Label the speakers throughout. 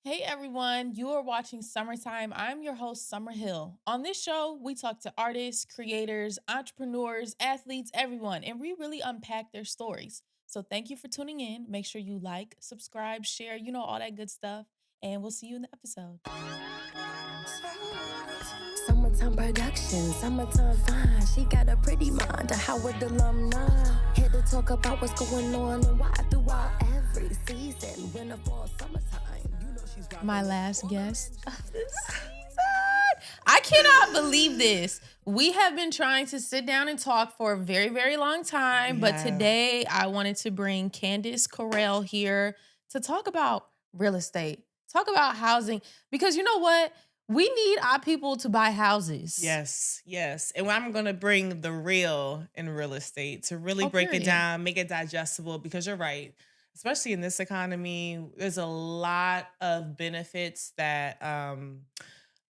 Speaker 1: Hey everyone, you are watching Summertime. I'm your host, Sommer Hill. On this show, we talk to artists, creators, entrepreneurs, athletes, everyone, and we really unpack their stories. So thank you for tuning in. Make sure you like, subscribe, share, all that good stuff. And we'll see you in the episode.
Speaker 2: Summertime production, summertime fine. She got a pretty mind, a Howard alumni. Here to talk about what's going on and why throughout every season. Winter, fall, summertime. She's got
Speaker 1: My last guest of this season. I cannot believe this. We have been trying to sit down and talk for a very, very long time, but today I wanted to bring Candess Correll here to talk about real estate, talk about housing, because you know what? We need our people to buy houses.
Speaker 3: Yes. And I'm going to bring the real in real estate to really break
Speaker 1: period.
Speaker 3: it down, make it digestible, because you're right. Especially in this economy, there's a lot of benefits that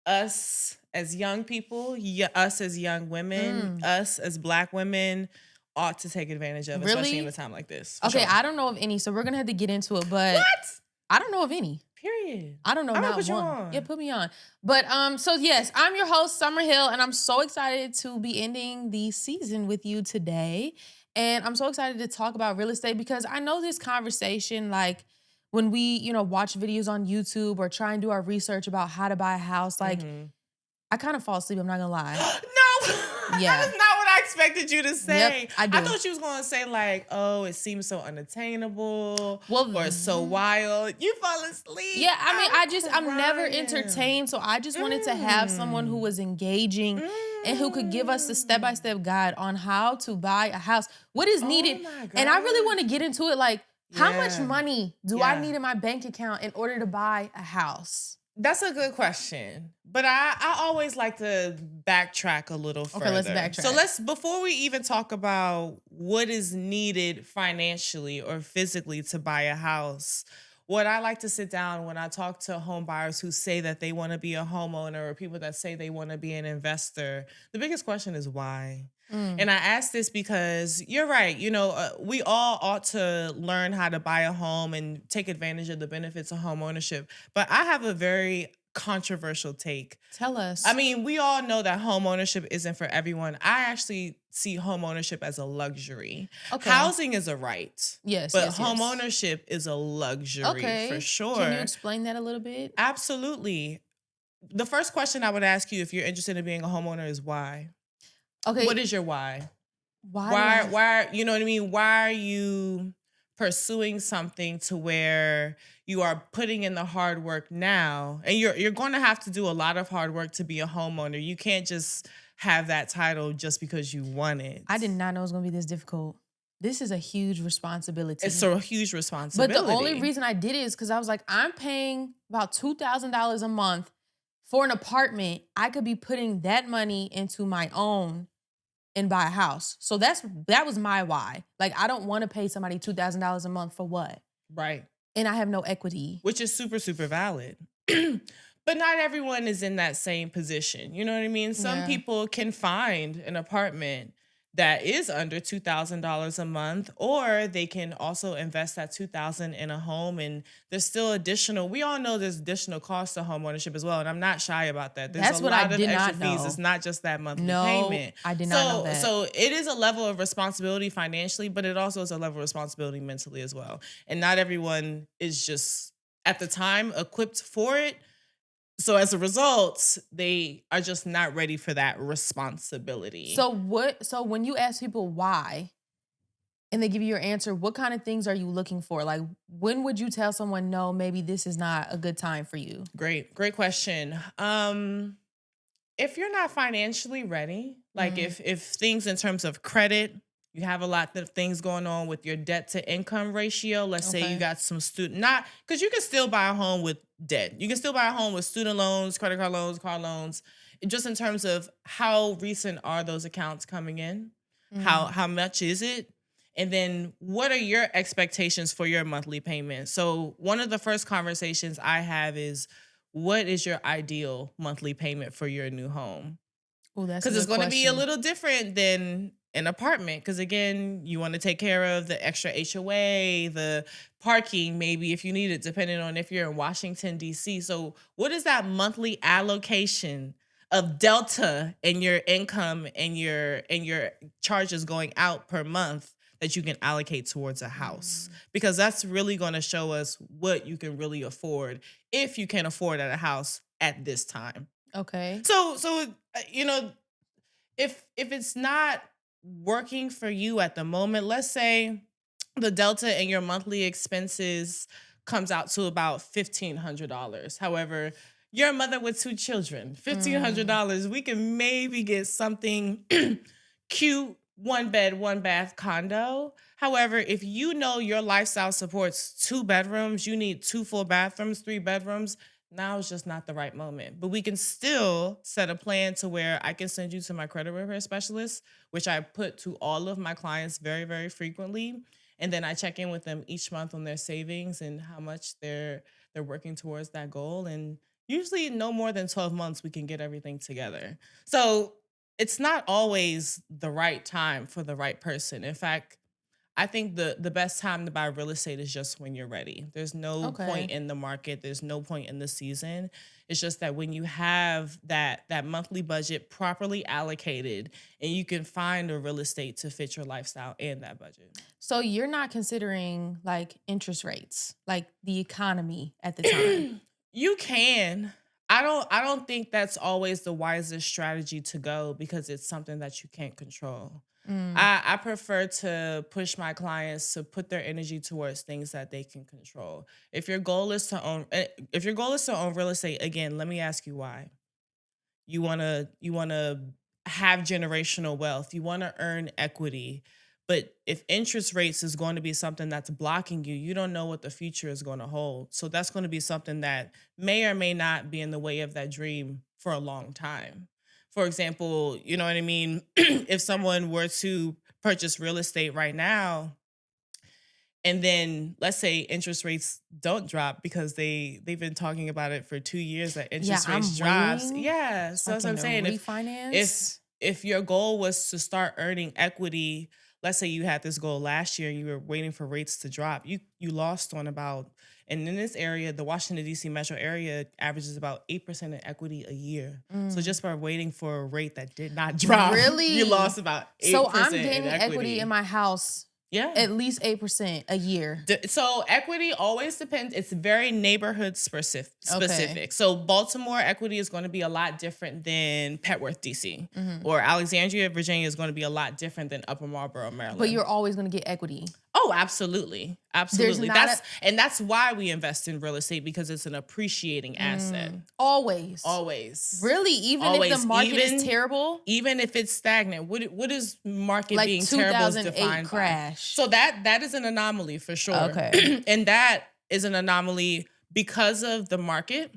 Speaker 3: us as young people, us as young women, us as Black women ought to take advantage of, especially in a time like this.
Speaker 1: Okay,
Speaker 3: sure.
Speaker 1: I don't know of any, so we're going to have to get into it, but
Speaker 3: What?
Speaker 1: I don't know of any.
Speaker 3: Period.
Speaker 1: I don't know.
Speaker 3: I'm gonna
Speaker 1: not
Speaker 3: put you
Speaker 1: one.
Speaker 3: on.
Speaker 1: Yeah, put me on. But so yes, I'm your host, Sommer Hill, and I'm so excited to be ending the season with you today. And I'm so excited to talk about real estate because I know this conversation, like when we, watch videos on YouTube or try and do our research about how to buy a house, like I kind of fall asleep, I'm not gonna lie.
Speaker 3: No,
Speaker 1: Yeah.
Speaker 3: that is not what I expected you to say.
Speaker 1: Yep, I do.
Speaker 3: thought you was gonna say like, oh, it seems so unattainable,
Speaker 1: Well,
Speaker 3: or so wild. You fall asleep.
Speaker 1: Yeah, I mean, I'm never
Speaker 3: crying.
Speaker 1: entertained, so I just wanted to have someone who was engaging and who could give us the step-by-step guide on how to buy a house, what is needed.
Speaker 3: my
Speaker 1: And I really
Speaker 3: God.
Speaker 1: want to get into it, like, how much
Speaker 3: Yeah.
Speaker 1: money do I
Speaker 3: Yeah.
Speaker 1: need in my bank account in order to buy a house?
Speaker 3: That's a good question. But I always like to backtrack a little further.
Speaker 1: Okay, let's backtrack.
Speaker 3: So before we even talk about what is needed financially or physically to buy a house, what I like to sit down when I talk to home buyers who say that they want to be a homeowner or people that say they want to be an investor, the biggest question is why? And I ask this because you're right. We all ought to learn how to buy a home and take advantage of the benefits of home ownership. But I have a very controversial take.
Speaker 1: Tell us.
Speaker 3: I mean, we all know that home ownership isn't for everyone. I actually see home ownership as a luxury.
Speaker 1: Okay.
Speaker 3: Housing is a right.
Speaker 1: Yes,
Speaker 3: But
Speaker 1: yes,
Speaker 3: home
Speaker 1: yes.
Speaker 3: ownership is a luxury
Speaker 1: Okay.
Speaker 3: for sure.
Speaker 1: Can you explain that a little bit?
Speaker 3: Absolutely. The first question I would ask you if you're interested in being a homeowner is why?
Speaker 1: Okay.
Speaker 3: What is your why?
Speaker 1: why?
Speaker 3: Why, you know what I mean? Why are you pursuing something to where you are putting in the hard work now? And you're going to have to do a lot of hard work to be a homeowner. You can't just have that title just because you want it.
Speaker 1: I did not know it was going to be this difficult. This is a huge responsibility.
Speaker 3: It's a huge responsibility.
Speaker 1: But the only reason I did it is because I was like, I'm paying about $2,000 a month for an apartment. I could be putting that money into my own and buy a house. So that was my why. Like, I don't want to pay somebody $2,000 a month for what?
Speaker 3: Right.
Speaker 1: And I have no equity.
Speaker 3: Which is super, super valid. But not everyone is in that same position. You know what I mean? Some
Speaker 1: Yeah.
Speaker 3: people can find an apartment that is under $2,000 a month, or they can also invest that $2,000 in a home. And there's still we all know there's additional costs to home ownership as well. And I'm not shy about that. There's
Speaker 1: That's
Speaker 3: a
Speaker 1: what I
Speaker 3: lot of
Speaker 1: did
Speaker 3: extra
Speaker 1: not
Speaker 3: fees.
Speaker 1: know.
Speaker 3: It's not just that monthly
Speaker 1: No,
Speaker 3: payment.
Speaker 1: I did not know that.
Speaker 3: So it is a level of responsibility financially, but it also is a level of responsibility mentally as well. And not everyone is just at the time equipped for it. So as a result, they are just not ready for that responsibility.
Speaker 1: So when you ask people why, and they give you your answer, what kind of things are you looking for? Like, when would you tell someone, no, maybe this is not a good time for you?
Speaker 3: Great question. If you're not financially ready, like if things in terms of credit, you have a lot of things going on with your debt to income ratio. Let's say you got some because you can still buy a home with debt. You can still buy a home with student loans, credit card loans, car loans. Just in terms of how recent are those accounts coming in? How much is it? And then what are your expectations for your monthly payment? So one of the first conversations I have is, what is your ideal monthly payment for your new home?
Speaker 1: Oh, that's
Speaker 3: Because it's going to be a little different than an apartment because, again, you want to take care of the extra HOA, the parking, maybe if you need it, depending on if you're in Washington, D.C. So what is that monthly allocation of delta in your income and your charges going out per month that you can allocate towards a house? Because that's really going to show us what you can really afford if you can afford at a house at this time.
Speaker 1: Okay.
Speaker 3: So if it's not working for you at the moment, let's say the delta in your monthly expenses comes out to about $1,500. However, you're a mother with 2 children. $1,500, we can maybe get something cute, 1 bed, 1 bath condo. However, if you know your lifestyle supports 2 bedrooms, you need 2 full bathrooms, 3 bedrooms, now is just not the right moment. But we can still set a plan to where I can send you to my credit repair specialist, which I put to all of my clients very, very frequently. And then I check in with them each month on their savings and how much they're working towards that goal. And usually no more than 12 months, we can get everything together. So it's not always the right time for the right person. In fact, I think the best time to buy real estate is just when you're ready. There's no point in the market. There's no point in the season. It's just that when you have that monthly budget properly allocated and you can find a real estate to fit your lifestyle and that budget.
Speaker 1: So you're not considering like interest rates, like the economy at the time?
Speaker 3: You can. I don't think that's always the wisest strategy to go because it's something that you can't control. I prefer to push my clients to put their energy towards things that they can control. If your goal is to own real estate, again, let me ask you why. You want to have generational wealth. You want to earn equity. But if interest rates is going to be something that's blocking you, you don't know what the future is going to hold. So that's going to be something that may or may not be in the way of that dream for a long time. For example, you know what I mean? If someone were to purchase real estate right now, and then let's say interest rates don't drop because they've been talking about it for 2 years that interest rates drops. Yeah, so that's what I'm saying.
Speaker 1: Refinance.
Speaker 3: If your goal was to start earning equity, let's say you had this goal last year and you were waiting for rates to drop, you lost on about, and in this area, the Washington, D.C. metro area averages about 8% in equity a year. So just by waiting for a rate that did not drop, you lost about 8%
Speaker 1: So I'm
Speaker 3: in
Speaker 1: gaining equity in my house.
Speaker 3: Yeah.
Speaker 1: At least 8% a year.
Speaker 3: So equity always depends. It's very neighborhood specific. Okay. So Baltimore equity is going to be a lot different than Petworth, DC. Or Alexandria, Virginia is going to be a lot different than Upper Marlboro, Maryland.
Speaker 1: But you're always going to get equity.
Speaker 3: Oh, absolutely. Absolutely. That's why we invest in real estate, because it's an appreciating asset.
Speaker 1: Always. Really? Even if the market is terrible?
Speaker 3: Even if it's stagnant. What is market
Speaker 1: like
Speaker 3: being terrible is
Speaker 1: 2008 crash.
Speaker 3: By? So that is an anomaly for sure.
Speaker 1: Okay.
Speaker 3: And that is an anomaly because of the market.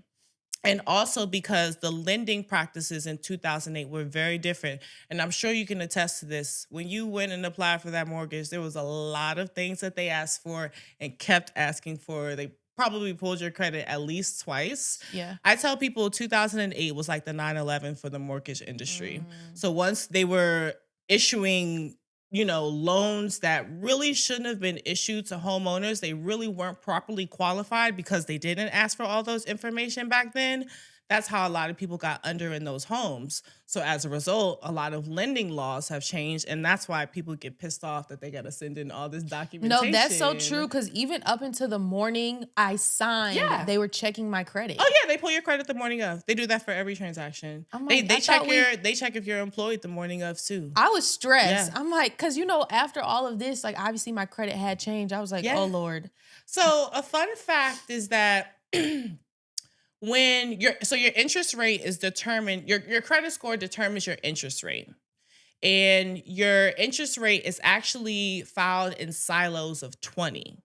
Speaker 3: And also because the lending practices in 2008 were very different. And I'm sure you can attest to this. When you went and applied for that mortgage, there was a lot of things that they asked for and kept asking for. They probably pulled your credit at least twice.
Speaker 1: Yeah.
Speaker 3: I tell people 2008 was like the 9/11 for the mortgage industry. So once they were issuing loans that really shouldn't have been issued to homeowners, they really weren't properly qualified because they didn't ask for all those information back then. That's how a lot of people got under in those homes. So as a result, a lot of lending laws have changed, and that's why people get pissed off that they got to send in all this documentation.
Speaker 1: No, that's so true, because even up until the morning I signed, they were checking my credit.
Speaker 3: Oh yeah, they pull your credit the morning of. They do that for every transaction. Like, they check if you're employed the morning of too.
Speaker 1: I was stressed. Yeah. I'm like, because after all of this, like obviously my credit had changed. I was like, oh Lord.
Speaker 3: So a fun fact is that when your interest rate is determined, your credit score determines your interest rate. And your interest rate is actually filed in silos of 20.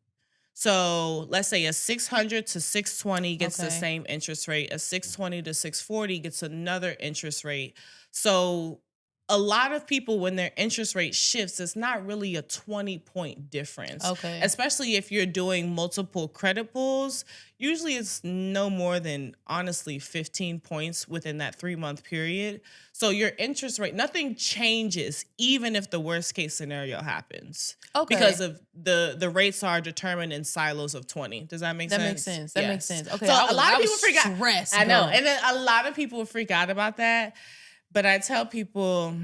Speaker 3: So let's say a 600 to 620 gets the same interest rate. A 620 to 640 gets another interest rate. So a lot of people, when their interest rate shifts, it's not really a 20-point difference.
Speaker 1: Okay.
Speaker 3: Especially if you're doing multiple credit pulls. Usually it's no more than, honestly, 15 points within that 3-month period. So your interest rate, nothing changes, even if the worst case scenario happens.
Speaker 1: Okay.
Speaker 3: Because of the rates are determined in silos of 20. Does that make sense?
Speaker 1: That makes sense. That makes sense. Okay.
Speaker 3: So a lot of people forgot.
Speaker 1: Stressed,
Speaker 3: I know.
Speaker 1: girl.
Speaker 3: And then a lot of people forgot about that. But I tell people,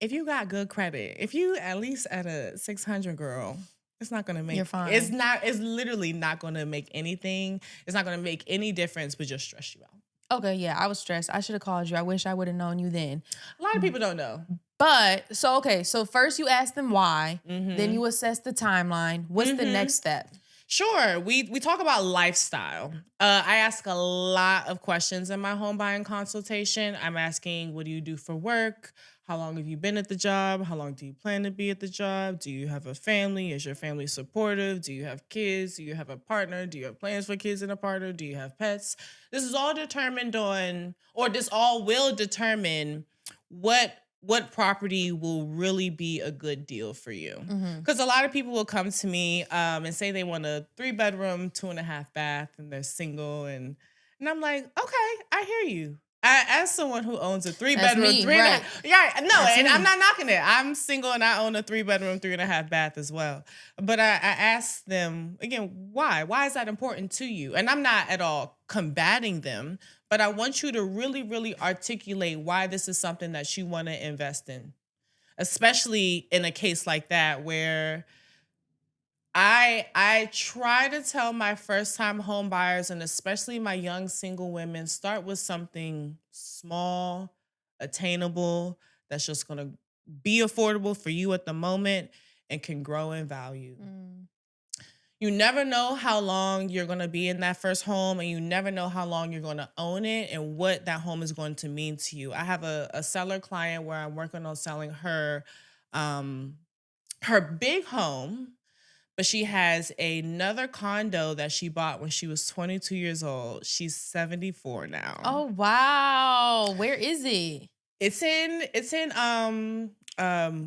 Speaker 3: if you got good credit, if you at least at a 600, girl, it's not going to make...
Speaker 1: You're fine.
Speaker 3: It's literally not going to make anything. It's not going to make any difference, but just stress you out.
Speaker 1: Okay, yeah, I was stressed. I should have called you. I wish I would have known you then.
Speaker 3: A lot of people don't know.
Speaker 1: But, so first you ask them why, then you assess the timeline. What's the next step?
Speaker 3: Sure. We talk about lifestyle. I ask a lot of questions in my home buying consultation. I'm asking, what do you do for work? How long have you been at the job? How long do you plan to be at the job? Do you have a family? Is your family supportive? Do you have kids? Do you have a partner? Do you have plans for kids and a partner? Do you have pets? This is all determined on, or this all will determine what property will really be a good deal for you. Because a lot of people will come to me and say they want a 3-bedroom, 2.5 bath, and they're single. And I'm like, okay, I hear you. As someone who owns a 3-bedroom,
Speaker 1: me,
Speaker 3: 3.5,
Speaker 1: right.
Speaker 3: yeah, no,
Speaker 1: That's
Speaker 3: and
Speaker 1: me.
Speaker 3: I'm not knocking it. I'm single and I own a 3-bedroom, 3.5 bath as well. But I ask them again, why? Why is that important to you? And I'm not at all combating them, but I want you to really, really articulate why this is something that you want to invest in, especially in a case like that where I try to tell my first-time home buyers, and especially my young single women, start with something small, attainable, that's just going to be affordable for you at the moment and can grow in value. You never know how long you're going to be in that first home, and you never know how long you're going to own it and what that home is going to mean to you. I have a seller client where I'm working on selling her her big home, but she has another condo that she bought when she was 22 years old. She's 74 now.
Speaker 1: Oh, wow. Where is it?
Speaker 3: It's in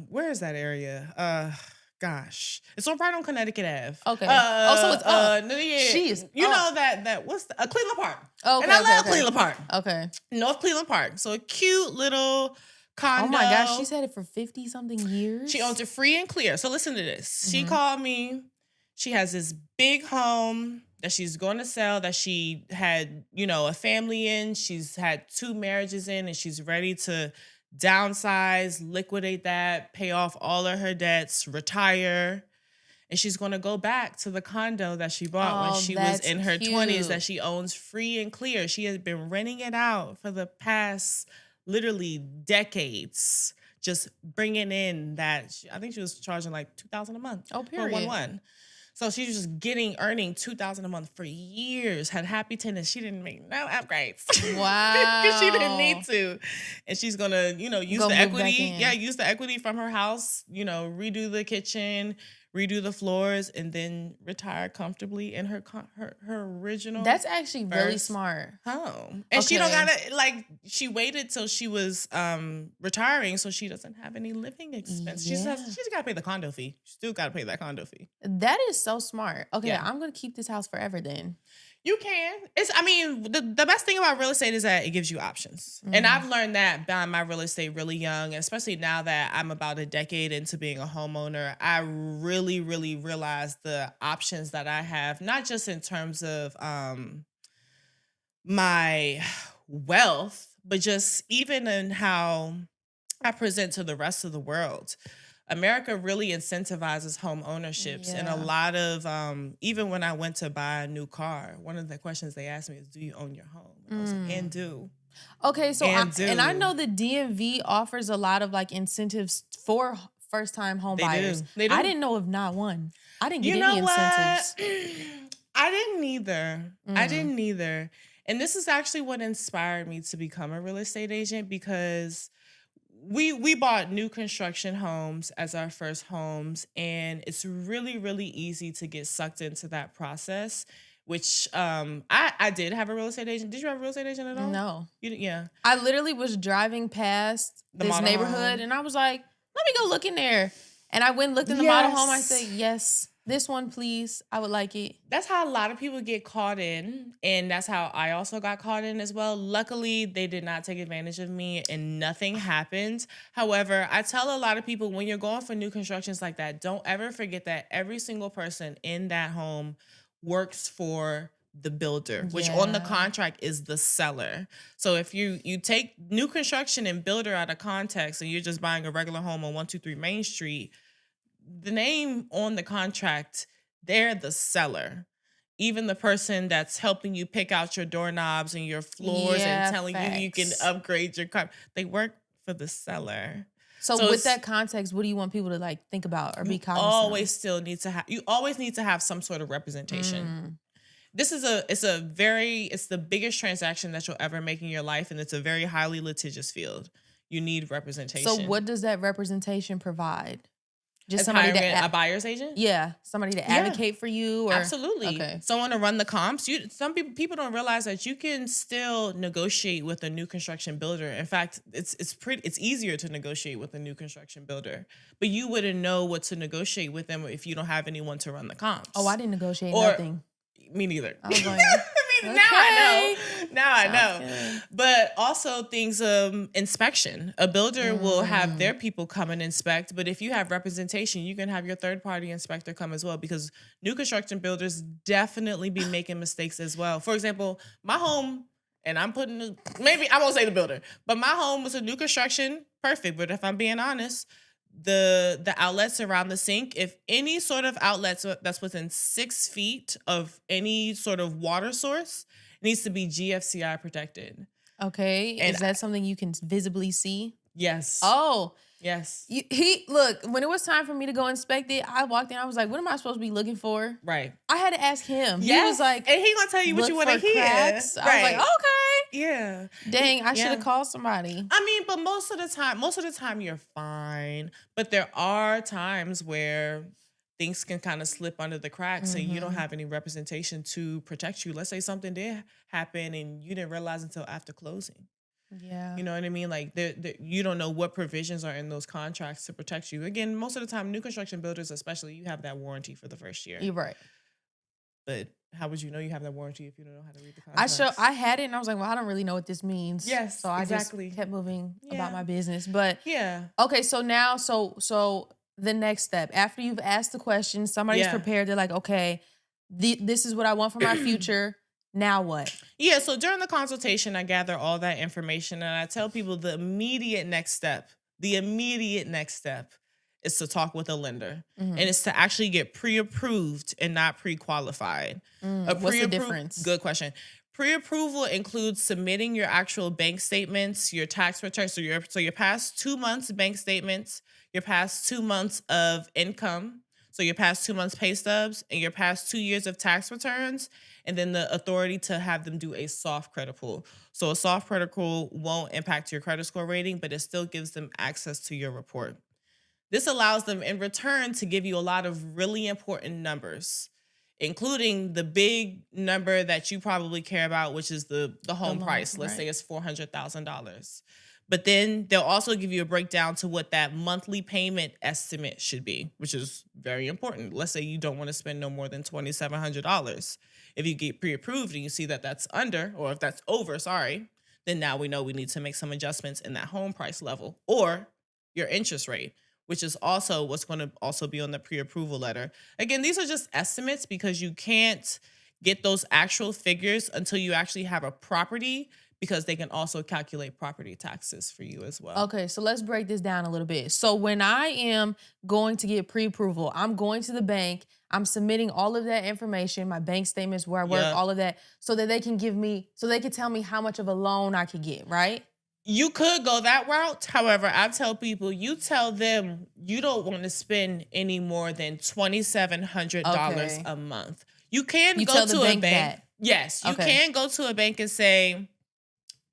Speaker 3: where is that area? Gosh, it's right on Connecticut Ave.
Speaker 1: Okay. So it's up.
Speaker 3: Jeez. You know that what's Cleveland Park.
Speaker 1: Okay.
Speaker 3: And I love Cleveland Park.
Speaker 1: Okay.
Speaker 3: North Cleveland Park. So a cute little condo.
Speaker 1: Oh my gosh, she's had it for 50-something years.
Speaker 3: She owns it free and clear. So listen to this. She called me. She has this big home that she's going to sell, that she had, a family in. She's had 2 marriages in, and she's ready to downsize, liquidate that, pay off all of her debts, retire. And she's going to go back to the condo that she bought when she was in her 20s, that she owns free and clear. She has been renting it out for the past literally decades, just bringing in that. I think she was charging like $2,000 a month.
Speaker 1: Oh, period.
Speaker 3: For 1-1. So she was just earning $2,000 a month for years, had happy tenants. She didn't make no upgrades.
Speaker 1: Wow.
Speaker 3: Because she didn't need to. And she's going to, use the equity.
Speaker 1: Yeah,
Speaker 3: use the equity from her house, redo the kitchen, redo the floors, and then retire comfortably in her original.
Speaker 1: That's actually really smart.
Speaker 3: Home. And she don't gotta, she waited till she was retiring so she doesn't have any living expense.
Speaker 1: Yeah.
Speaker 3: She's gotta pay the condo fee. She still gotta pay that condo fee.
Speaker 1: That is so smart. Okay,
Speaker 3: Yeah.
Speaker 1: I'm gonna keep this house forever then.
Speaker 3: You can. The best thing about real estate is that it gives you options. And I've learned that buying my real estate really young, especially now that I'm about a decade into being a homeowner. I really, really realized the options that I have, not just in terms of my wealth, but just even in how I present to the rest of the world. America really incentivizes home ownerships. And a lot of, even when I went to buy a new car, one of the questions they asked me is, do you own your home? And I was like, and do.
Speaker 1: Okay, so I know the DMV offers a lot of incentives for first-time home buyers.
Speaker 3: They do.
Speaker 1: I didn't know of not one. I didn't get any incentives.
Speaker 3: I didn't either. And this is actually what inspired me to become a real estate agent, because we bought new construction homes as our first homes, and it's really, really easy to get sucked into that process. which I did have a real estate agent. Did you have a real estate agent at all?
Speaker 1: No.
Speaker 3: Yeah.
Speaker 1: I literally was driving past this neighborhood and I was like, let me go look in there. And I went and looked in the model home. I said, yes, this one, please. I would like it.
Speaker 3: That's how a lot of people get caught in. And that's how I also got caught in as well. Luckily, they did not take advantage of me and nothing happened. However, I tell a lot of people when you're going for new constructions like that, don't ever forget that every single person in that home works for the builder, which on the contract is the seller. So if you take new construction and builder out of context and you're just buying a regular home on 123 Main Street, the name on the contract, they're the seller. Even the person that's helping you pick out your doorknobs and your floors and telling you can upgrade your car, they work for the seller.
Speaker 1: So with that context, what do you want people to like think about or be cognizant of?
Speaker 3: You always need to have some sort of representation. This is it's the biggest transaction that you'll ever make in your life, and it's a very highly litigious field. You need representation.
Speaker 1: So what does that representation provide?
Speaker 3: Just somebody a buyer's agent?
Speaker 1: Yeah, somebody to advocate for you. Or,
Speaker 3: absolutely. Okay. Someone to run the comps. Some people don't realize that you can still negotiate with a new construction builder. In fact, it's easier to negotiate with a new construction builder, but you wouldn't know what to negotiate with them if you don't have anyone to run the comps.
Speaker 1: Oh, I didn't negotiate nothing.
Speaker 3: Me neither.
Speaker 1: I was like,
Speaker 3: okay. Now I know. Good. But also things inspection. A builder will have their people come and inspect, but if you have representation, you can have your third-party inspector come as well, because new construction builders definitely be making mistakes as well. For example, my home, and maybe I won't say the builder, but my home was a new construction, perfect. But if I'm being honest, the outlets around the sink, if any sort of outlets that's within 6 feet of any sort of water source, it needs to be GFCI protected.
Speaker 1: Okay. And is that something you can visibly see?
Speaker 3: Yes.
Speaker 1: Oh.
Speaker 3: Yes.
Speaker 1: Look, when it was time for me to go inspect it, I walked in, I was like, what am I supposed to be looking for?
Speaker 3: Right.
Speaker 1: I had to ask him.
Speaker 3: Yes.
Speaker 1: He was like,
Speaker 3: and he gonna tell you what you want to hear.
Speaker 1: Cracks. Right. I was like, okay.
Speaker 3: Yeah.
Speaker 1: Dang, I should have called somebody.
Speaker 3: I mean, but most of the time you're fine. But there are times where things can kind of slip under the cracks and you don't have any representation to protect you. Let's say something did happen and you didn't realize until after closing.
Speaker 1: Yeah.
Speaker 3: You know what I mean? Like you don't know what provisions are in those contracts to protect you. Again, most of the time, new construction builders, especially, you have that warranty for the first year.
Speaker 1: You're right.
Speaker 3: But how would you know you have that warranty if you don't know how to read the contracts?
Speaker 1: I had it and I was like, well, I don't really know what this means.
Speaker 3: Yes,
Speaker 1: so I
Speaker 3: exactly.
Speaker 1: just kept moving about my business. But
Speaker 3: yeah.
Speaker 1: Okay, so now, so the next step, after you've asked the question, somebody's prepared. They're like, okay, this is what I want for my future. Now what?
Speaker 3: Yeah, so during the consultation, I gather all that information and I tell people the immediate next step is to talk with a lender. And it's to actually get pre-approved and not pre-qualified.
Speaker 1: What's the difference?
Speaker 3: Good question. Pre-approval includes submitting your actual bank statements, your tax returns, so your past 2 months bank statements, your past 2 months of income, so your past 2 months pay stubs, and your past 2 years of tax returns, and then the authority to have them do a soft credit pull. So a soft credit pull won't impact your credit score rating, but it still gives them access to your report. This allows them in return to give you a lot of really important numbers, including the big number that you probably care about, which is the home price. Let's say it's $400,000. But then they'll also give you a breakdown to what that monthly payment estimate should be, which is very important. Let's say you don't want to spend no more than $2,700. If you get pre-approved and you see that that's under, or if that's over, then now we know we need to make some adjustments in that home price level or your interest rate, which is also what's going to also be on the pre-approval letter. Again, these are just estimates because you can't get those actual figures until you actually have a property, because they can also calculate property taxes for you as well.
Speaker 1: Okay, so let's break this down a little bit. So when I am going to get pre-approval, I'm going to the bank, I'm submitting all of that information, my bank statements, where I work, all of that, so that they can tell me how much of a loan I could get, right?
Speaker 3: You could go that route. However, I tell people, you tell them you don't want to spend any more than $2,700 a month. You can go to a bank. Yes, you can go to a bank and say,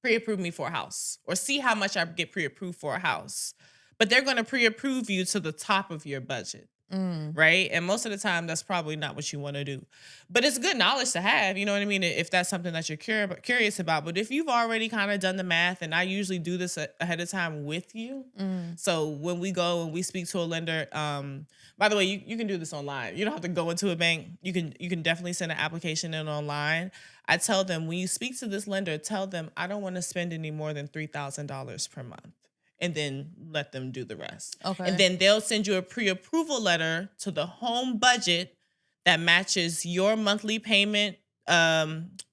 Speaker 3: pre-approve me for a house, or see how much I get pre-approved for a house. But they're going to pre-approve you to the top of your budget. right? And most of the time, that's probably not what you want to do. But it's good knowledge to have, you know what I mean? If that's something that you're curious about. But if you've already kind of done the math, and I usually do this ahead of time with you. So when we go and we speak to a lender, by the way, you can do this online. You don't have to go into a bank. You can definitely send an application in online. I tell them, when you speak to this lender, tell them, I don't want to spend any more than $3,000 per month. And then let them do the rest.
Speaker 1: Okay.
Speaker 3: And then they'll send you a pre-approval letter to the home budget that matches your monthly payment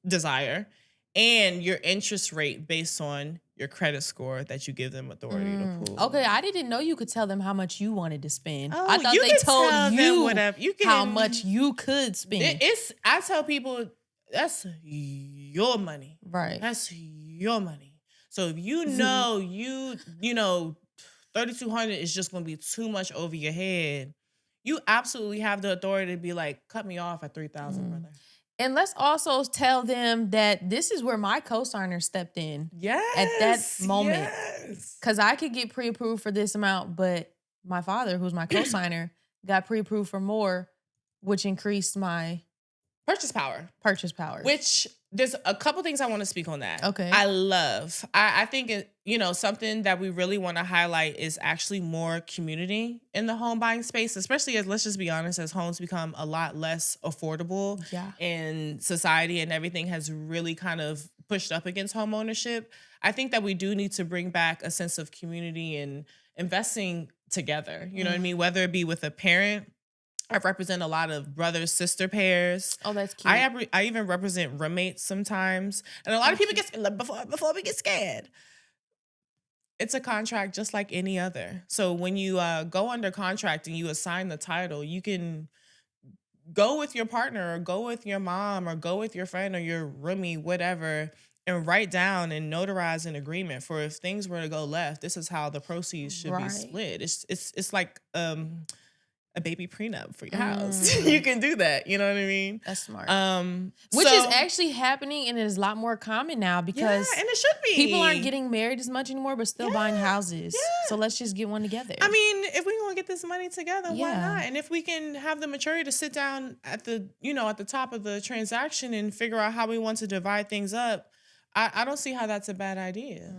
Speaker 3: desire and your interest rate based on your credit score that you give them authority to pull.
Speaker 1: Okay, I didn't know you could tell them how much you wanted to spend.
Speaker 3: Oh,
Speaker 1: I thought
Speaker 3: you
Speaker 1: they
Speaker 3: can
Speaker 1: told
Speaker 3: tell them
Speaker 1: you
Speaker 3: whatever. You can,
Speaker 1: how much you could spend.
Speaker 3: I tell people, that's your money.
Speaker 1: Right.
Speaker 3: That's your money. So if you know you know 3,200 is just going to be too much over your head, you absolutely have the authority to be like, cut me off at 3,000, brother.
Speaker 1: And let's also tell them that this is where my co-signer stepped in.
Speaker 3: Yes.
Speaker 1: At that moment.
Speaker 3: Yes.
Speaker 1: Because I could get pre-approved for this amount, but my father, who's my co-signer, got pre-approved for more, which increased my
Speaker 3: Purchase power. Which there's a couple things I want to speak on that.
Speaker 1: Okay.
Speaker 3: I think something that we really want to highlight is actually more community in the home buying space, especially as, let's just be honest, as homes become a lot less affordable in society and everything has really kind of pushed up against home ownership. I think that we do need to bring back a sense of community and investing together. You know what I mean? Whether it be with a parent. I represent a lot of brother-sister pairs.
Speaker 1: Oh, that's cute.
Speaker 3: I even represent roommates sometimes. And a lot of people get, before we get scared, it's a contract just like any other. So when you go under contract and you assign the title, you can go with your partner or go with your mom or go with your friend or your roomie, whatever, and write down and notarize an agreement for if things were to go left, this is how the proceeds should be split. It's like a baby prenup for your house. You can do that. You know what I mean?
Speaker 1: That's smart. Which is actually happening and it is a lot more common now because
Speaker 3: and it should be.
Speaker 1: People aren't getting married as much anymore, but still buying houses. So let's just get one together.
Speaker 3: I mean, if we want to get this money together, why not? And if we can have the maturity to sit down at the top of the transaction and figure out how we want to divide things up, I don't see how that's a bad idea.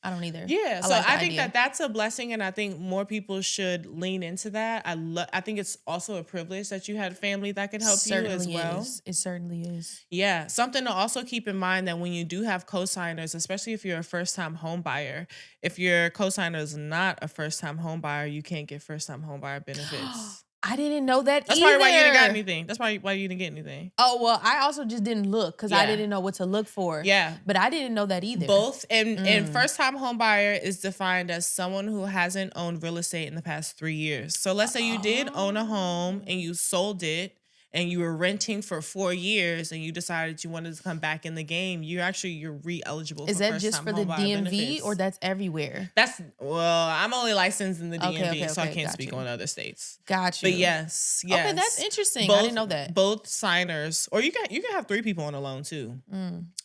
Speaker 1: I don't either.
Speaker 3: Yeah, so I think that that's a blessing, and I think more people should lean into that. I think it's also a privilege that you had family that could help you as well.
Speaker 1: It certainly is.
Speaker 3: Yeah, something to also keep in mind that when you do have co-signers, especially if you're a first-time home buyer, if your co-signer is not a first-time home buyer, you can't get first-time home buyer benefits.
Speaker 1: I didn't know that
Speaker 3: That's
Speaker 1: either.
Speaker 3: probably why you didn't got anything. That's why you didn't get anything.
Speaker 1: Oh, well, I also just didn't look because I didn't know what to look for.
Speaker 3: Yeah.
Speaker 1: But I didn't know that either.
Speaker 3: Both. And first-time home buyer is defined as someone who hasn't owned real estate in the past 3 years. So let's say you did own a home and you sold it and you were renting for 4 years and you decided you wanted to come back in the game, you're re-eligible for
Speaker 1: first-time home buyer benefits. Is that just for the DMV or that's everywhere?
Speaker 3: I'm only licensed in the DMV, so I can't speak on other states.
Speaker 1: Got you.
Speaker 3: But yes.
Speaker 1: Okay, that's interesting. I didn't know that.
Speaker 3: Both signers, or you can have 3 people on a loan too.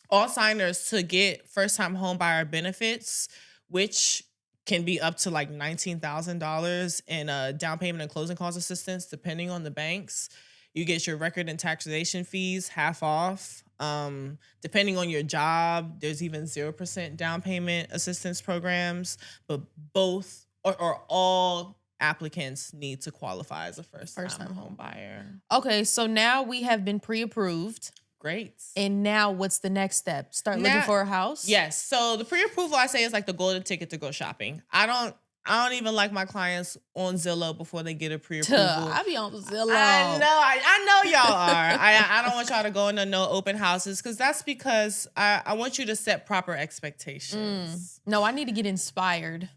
Speaker 3: All signers to get first-time home buyer benefits, which can be up to like $19,000 in down payment and closing cost assistance, depending on the banks. You get your record and taxation fees half off. Depending on your job, there's even 0% down payment assistance programs. But both or all applicants need to qualify as a first-time home buyer.
Speaker 1: Okay, so now we have been pre-approved.
Speaker 3: Great.
Speaker 1: And now what's the next step? Start looking for a house?
Speaker 3: Yes. So the pre-approval, I say, is like the golden ticket to go shopping. I don't even like my clients on Zillow before they get a pre-approval.
Speaker 1: I be on Zillow.
Speaker 3: I know y'all are. I don't want y'all to go into no open houses because I want you to set proper expectations.
Speaker 1: No, I need to get inspired.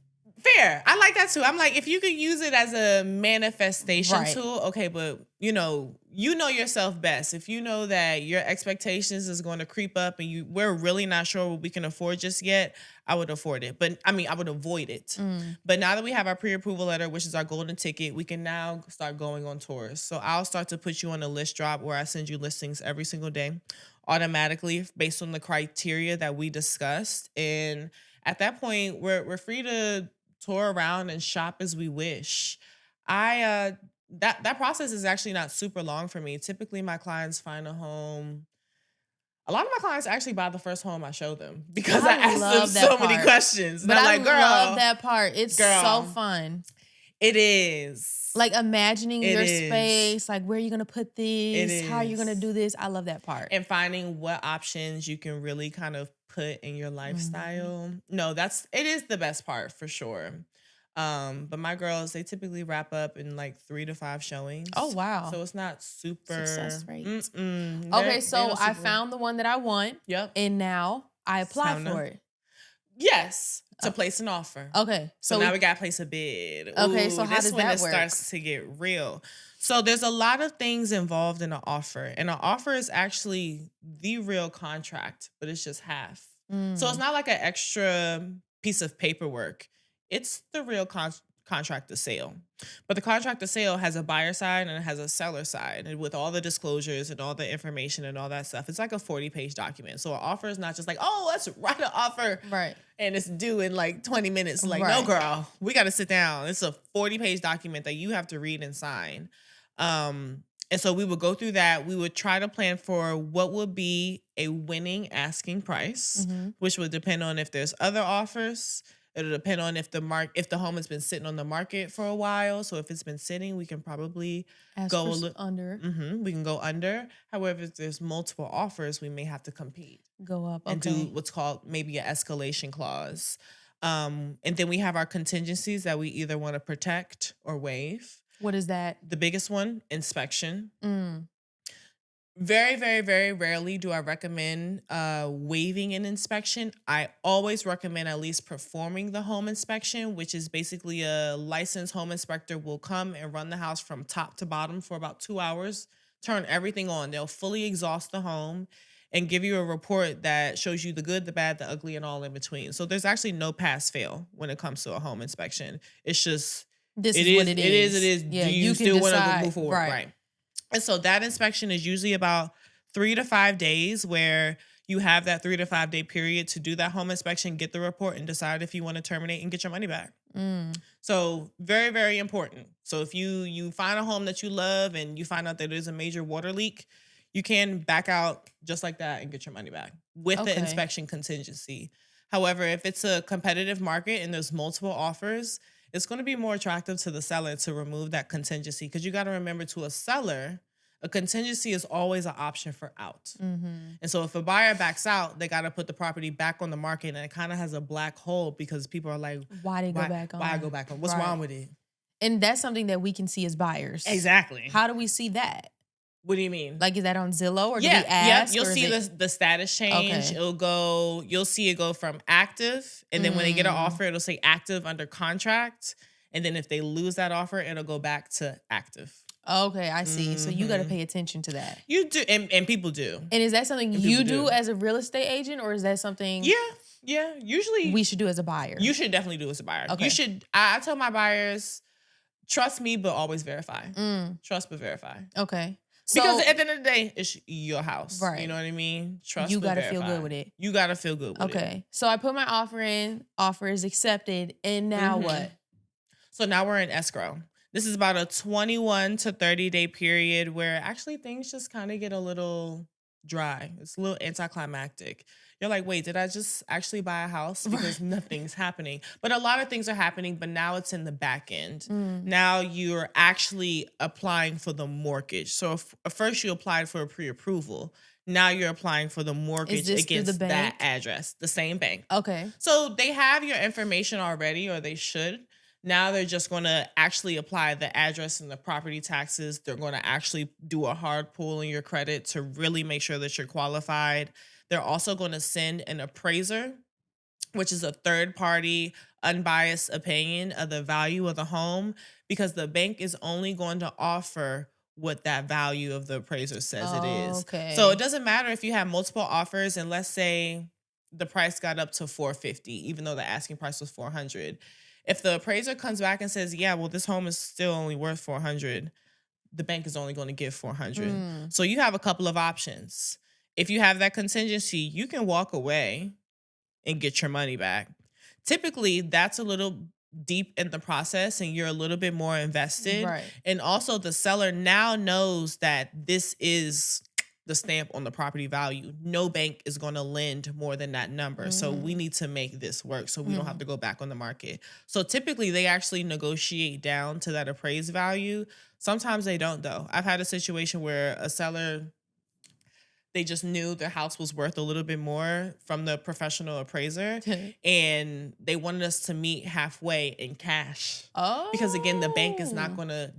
Speaker 3: Fair. I like that too. I'm like, if you could use it as a manifestation tool, okay, but you know yourself best. If you know that your expectations is going to creep up and we're really not sure what we can afford just yet, I would afford it. But I would avoid it. But now that we have our pre-approval letter, which is our golden ticket, we can now start going on tours. So I'll start to put you on a list drop where I send you listings every single day automatically based on the criteria that we discussed. And at that point, we're free to tour around and shop as we wish. I that process is actually not super long for me. Typically, my clients find a home. A lot of my clients actually buy the first home I show them because I ask them so many questions.
Speaker 1: But
Speaker 3: I'm
Speaker 1: I
Speaker 3: like, girl,
Speaker 1: love that part. It's
Speaker 3: girl,
Speaker 1: so fun.
Speaker 3: It is.
Speaker 1: Like imagining your space, like where are you going to put this? How are you going to do this? I love that part.
Speaker 3: And finding what options you can really kind of put in your lifestyle. No, it is the best part for sure. But my girls, they typically wrap up in like 3 to 5 showings.
Speaker 1: Oh, wow.
Speaker 3: So it's not super
Speaker 1: success rate.
Speaker 3: Okay,
Speaker 1: so I found the one that I want.
Speaker 3: Yep.
Speaker 1: And now I apply for it.
Speaker 3: Yes, to place an offer.
Speaker 1: Okay.
Speaker 3: So now we got to place a bid.
Speaker 1: Okay, so how does that work?
Speaker 3: This is when it starts to get real. So there's a lot of things involved in an offer. And an offer is actually the real contract, but it's just half. So it's not like an extra piece of paperwork. It's the real contract of sale. But the contract of sale has a buyer side and it has a seller side, and with all the disclosures and all the information and all that stuff. It's like a 40-page document. So an offer is not just like, oh, let's write an offer.
Speaker 1: Right.
Speaker 3: And it's due in like 20 minutes. Like, no, girl, we got to sit down. It's a 40-page document that you have to read and sign. And so we would go through that. We would try to plan for what would be a winning asking price, which would depend on if there's other offers. It'll depend on if the home has been sitting on the market for a while. So if it's been sitting, we can probably go a little
Speaker 1: under.
Speaker 3: We can go under. However, if there's multiple offers, we may have to compete.
Speaker 1: Go up.
Speaker 3: And do what's called maybe an escalation clause. And then we have our contingencies that we either want to protect or waive.
Speaker 1: What is that?
Speaker 3: The biggest one, inspection. Very, very, very rarely do I recommend waiving an inspection. I always recommend at least performing the home inspection, which is basically a licensed home inspector will come and run the house from top to bottom for about 2 hours, turn everything on. They'll fully exhaust the home and give you a report that shows you the good, the bad, the ugly, and all in between. So there's actually no pass fail when it comes to a home inspection. It's just
Speaker 1: This is what it is.
Speaker 3: It is.
Speaker 1: Yeah,
Speaker 3: do you
Speaker 1: can
Speaker 3: still want to
Speaker 1: decide.
Speaker 3: move forward? Right. And so that inspection is usually about 3 to 5 days, where you have that 3 to 5 day period to do that home inspection, get the report, and decide if you want to terminate and get your money back. So very, very important. So if you find a home that you love and you find out that there's a major water leak, you can back out just like that and get your money back with the inspection contingency. However, if it's a competitive market and there's multiple offers, it's going to be more attractive to the seller to remove that contingency, because you got to remember, to a seller, a contingency is always an option for out. And so if a buyer backs out, they got to put the property back on the market, and it kind of has a black hole because people are like,
Speaker 1: why go back on?
Speaker 3: Why go back on? What's wrong with it?
Speaker 1: And that's something that we can see as buyers.
Speaker 3: Exactly.
Speaker 1: How do we see that?
Speaker 3: What do you mean?
Speaker 1: Like, is that on Zillow, or do we ask?
Speaker 3: You'll see the status change.
Speaker 1: Okay.
Speaker 3: You'll see it go from active, and then when they get an offer, it'll say active under contract. And then if they lose that offer, it'll go back to active.
Speaker 1: Okay, I see. So you got to pay attention to that.
Speaker 3: You do, and people do.
Speaker 1: And is that something you do as a real estate agent, or is that something?
Speaker 3: Yeah. Usually
Speaker 1: we should do as a buyer.
Speaker 3: You should definitely do as a buyer.
Speaker 1: Okay.
Speaker 3: You should. I tell my buyers, trust me, but always verify. Trust but verify.
Speaker 1: Okay.
Speaker 3: Because at the end of the day, it's your house.
Speaker 1: Right.
Speaker 3: You know what I mean? Trust
Speaker 1: you
Speaker 3: but
Speaker 1: gotta
Speaker 3: verify.
Speaker 1: feel good with it.
Speaker 3: You got to feel good with it.
Speaker 1: Okay. So I put my offer in. Offer is accepted. And now what?
Speaker 3: So now we're in escrow. This is about a 21 to 30 day period where actually things just kind of get a little dry. It's a little anticlimactic. You're like, wait, did I just actually buy a house? Because nothing's happening. But a lot of things are happening, but now it's in the back end. Now you're actually applying for the mortgage. So if first you applied for a pre-approval. Now you're applying for the mortgage against that address, the same bank.
Speaker 1: Okay.
Speaker 3: So they have your information already, or they should. Now they're just going to actually apply the address and the property taxes. They're going to actually do a hard pull in your credit to really make sure that you're qualified. They're also going to send an appraiser, which is a third-party, unbiased opinion of the value of the home, because the bank is only going to offer what that value of the appraiser says it is.
Speaker 1: Okay.
Speaker 3: So it doesn't matter if you have multiple offers, and let's say the price got up to $450, even though the asking price was $400. If the appraiser comes back and says, yeah, well, this home is still only worth $400, the bank is only going to give $400. So you have a couple of options. If you have that contingency, you can walk away and get your money back. Typically, that's a little deep in the process and you're a little bit more invested.
Speaker 1: Right.
Speaker 3: And also the seller now knows that this is the stamp on the property value. No bank is going to lend more than that number. So we need to make this work so we don't have to go back on the market. So typically they actually negotiate down to that appraised value. Sometimes they don't though. I've had a situation where a seller, they just knew their house was worth a little bit more from the professional appraiser and they wanted us to meet halfway in cash.
Speaker 1: Oh.
Speaker 3: Because again, the bank is not going to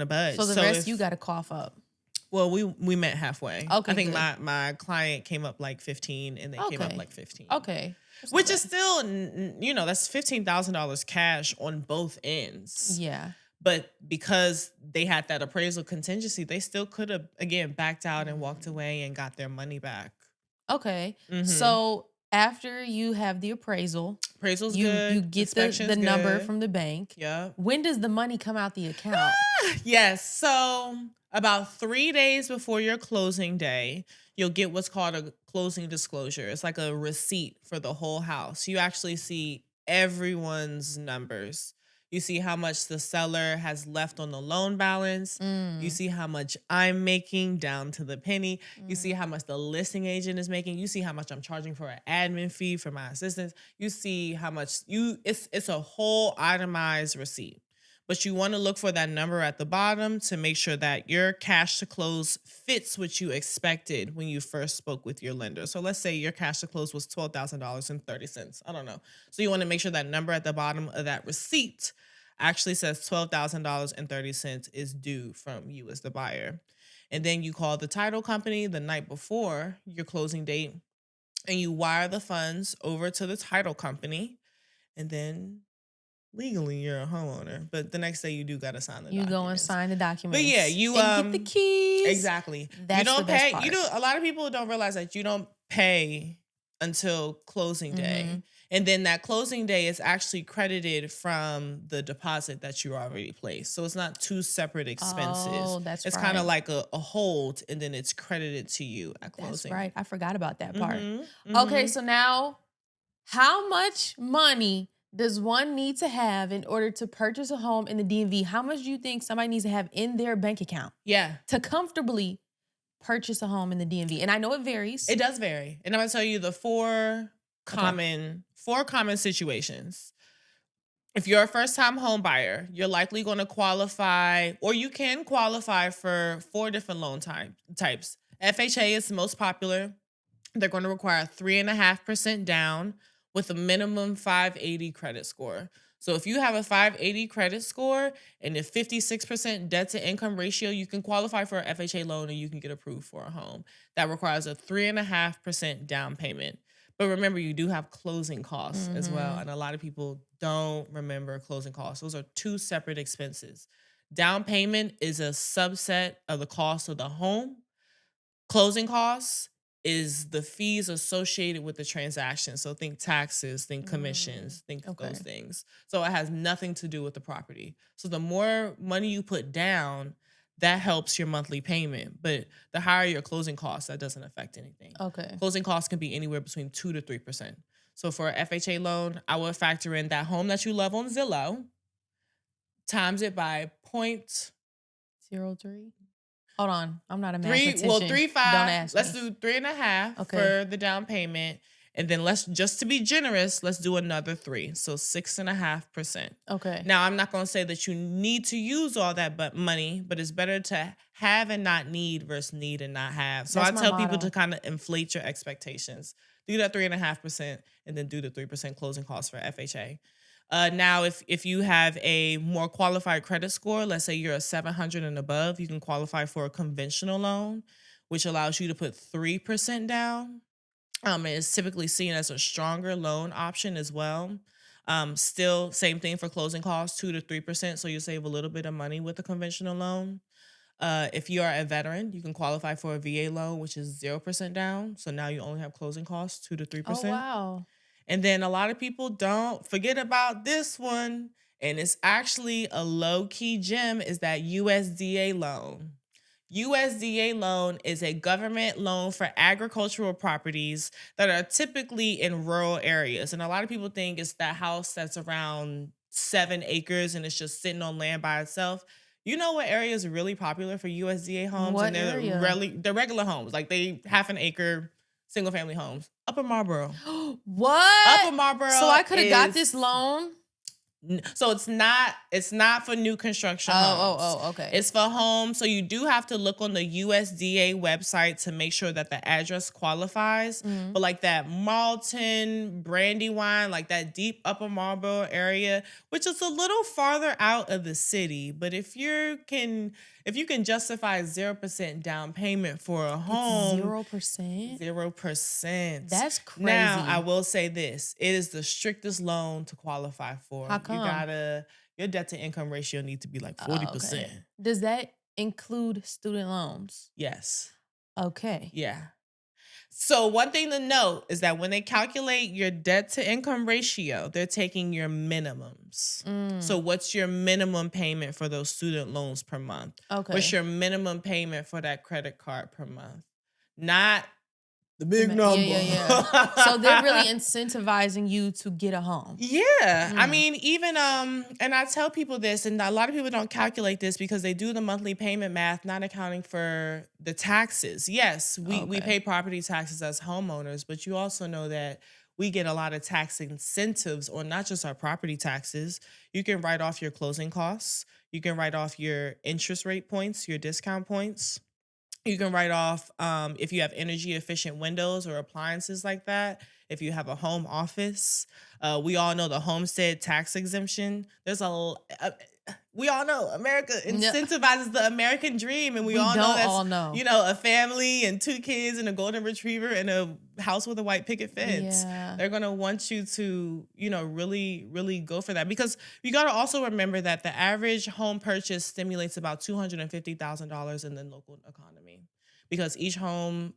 Speaker 3: budge.
Speaker 1: So the rest you got to cough up.
Speaker 3: Well, we met halfway.
Speaker 1: Okay,
Speaker 3: I think
Speaker 1: good.
Speaker 3: my client came up like 15 and they came up like 15.
Speaker 1: Okay.
Speaker 3: Which is still, that's $15,000 cash on both ends.
Speaker 1: Yeah.
Speaker 3: But because they had that appraisal contingency, they still could have, again, backed out and walked away and got their money back.
Speaker 1: Okay. So after you have the
Speaker 3: appraisal's
Speaker 1: you
Speaker 3: good.
Speaker 1: You get the number from the bank.
Speaker 3: Yeah.
Speaker 1: When does the money come out the account?
Speaker 3: Yes. So about 3 days before your closing day, you'll get what's called a closing disclosure. It's like a receipt for the whole house. You actually see everyone's numbers. You see how much the seller has left on the loan balance. You see how much I'm making down to the penny. You see how much the listing agent is making. You see how much I'm charging for an admin fee for my assistants. You see how much it's a whole itemized receipt. But you want to look for that number at the bottom to make sure that your cash to close fits what you expected when you first spoke with your lender. So let's say your cash to close was $12,000.30. I don't know. So you want to make sure that number at the bottom of that receipt actually says $12,000.30 is due from you as the buyer. And then you call the title company the night before your closing date and you wire the funds over to the title company, and then legally you're a homeowner, but the next day you do got to sign the documents.
Speaker 1: You go and sign the documents.
Speaker 3: But yeah, you
Speaker 1: and get the keys.
Speaker 3: Exactly.
Speaker 1: That's
Speaker 3: you don't
Speaker 1: the best
Speaker 3: pay.
Speaker 1: part.
Speaker 3: A lot of people don't realize that you don't pay until closing day. And then that closing day is actually credited from the deposit that you already placed. So it's not two separate expenses.
Speaker 1: Oh, that's
Speaker 3: It's
Speaker 1: right.
Speaker 3: kind of like a hold, and then it's credited to you at closing.
Speaker 1: That's right. I forgot about that part. Okay, so now how much money does one need to have in order to purchase a home in the DMV? How much do you think somebody needs to have in their bank account?
Speaker 3: Yeah.
Speaker 1: To comfortably purchase a home in the DMV? And I know it varies.
Speaker 3: It does vary. And I'm going to tell you the four common situations. If you're a first-time home buyer, you're likely going to qualify, or you can qualify for 4 different loan types. FHA is the most popular. They're going to require 3.5% down with a minimum 580 credit score. So if you have a 580 credit score and a 56% debt to income ratio, you can qualify for an FHA loan and you can get approved for a home. That requires a 3.5% down payment. But remember, you do have closing costs as well. And a lot of people don't remember closing costs. Those are 2 separate expenses. Down payment is a subset of the cost of the home. Closing costs is the fees associated with the transaction. So think taxes, think commissions, think those things. So it has nothing to do with the property. So the more money you put down, that helps your monthly payment. But the higher your closing costs, that doesn't affect anything.
Speaker 1: Okay.
Speaker 3: Closing costs can be anywhere between 2 to 3%. So for an FHA loan, I would factor in that home that you love on Zillow, times it by
Speaker 1: 0.03. Hold on, I'm not a mathematician.
Speaker 3: 3.5.
Speaker 1: Don't ask
Speaker 3: Let's
Speaker 1: me.
Speaker 3: do 3.5 for the down payment, and then just to be generous, let's do another 3, so 6.5%.
Speaker 1: Okay.
Speaker 3: Now I'm not going to say that you need to use all that money, but it's better to have and not need versus need and not have. So
Speaker 1: That's
Speaker 3: I
Speaker 1: my
Speaker 3: tell people
Speaker 1: motto.
Speaker 3: to kind of inflate your expectations. Do that 3.5%, and then do the 3% closing costs for FHA. Now, if you have a more qualified credit score, let's say you're a 700 and above, you can qualify for a conventional loan, which allows you to put 3% down. It's typically seen as a stronger loan option as well. Still, same thing for closing costs, 2 to 3%, so you save a little bit of money with a conventional loan. If you are a veteran, you can qualify for a VA loan, which is 0% down. So now you only have closing costs, 2 to 3%.
Speaker 1: Oh, wow.
Speaker 3: And then a lot of people don't forget about this one. And it's actually a low-key gem, is that USDA loan. USDA loan is a government loan for agricultural properties that are typically in rural areas. And a lot of people think it's that house that's around 7 acres and it's just sitting on land by itself. You know what area is really popular for USDA homes?
Speaker 1: What
Speaker 3: and they're
Speaker 1: area?
Speaker 3: they're regular homes. Like they half an acre, single family homes. Upper Marlboro.
Speaker 1: What?
Speaker 3: Upper Marlboro.
Speaker 1: So I could have got this loan?
Speaker 3: So it's not for new construction homes.
Speaker 1: Okay.
Speaker 3: It's for homes. So you do have to look on the USDA website to make sure that the address qualifies.
Speaker 1: Mhm.
Speaker 3: But like that Marlton, Brandywine, like that deep Upper Marlboro area, which is a little farther out of the city. But if you can justify 0% down payment for a home,
Speaker 1: 0%?
Speaker 3: 0%.
Speaker 1: That's crazy.
Speaker 3: Now, I will say this. It is the strictest loan to qualify for.
Speaker 1: How come?
Speaker 3: Your debt to income ratio needs to be like 40%.
Speaker 1: Okay. Does that include student loans?
Speaker 3: Yes.
Speaker 1: Okay.
Speaker 3: Yeah. So one thing to note is that when they calculate your debt to income ratio, they're taking your minimums. So what's your minimum payment for those student loans per month?
Speaker 1: Okay.
Speaker 3: What's your minimum payment for that credit card per month? Not the big number.
Speaker 1: Yeah. So they're really incentivizing you to get a home.
Speaker 3: Yeah. I mean, even, and I tell people this, and a lot of people don't calculate this because they do the monthly payment math, not accounting for the taxes. Yes, we pay property taxes as homeowners, but you also know that we get a lot of tax incentives on not just our property taxes. You can write off your closing costs. You can write off your interest rate points, your discount points. You can write off if you have energy efficient windows or appliances like that. If you have a home office, we all know the homestead tax exemption. We all know America incentivizes the American dream, and we all know that's a family and 2 kids and a golden retriever and a house with a white picket fence.
Speaker 1: Yeah.
Speaker 3: They're gonna want you to, really, really go for that, because you gotta also remember that the average home purchase stimulates about $250,000 in the local economy, because each home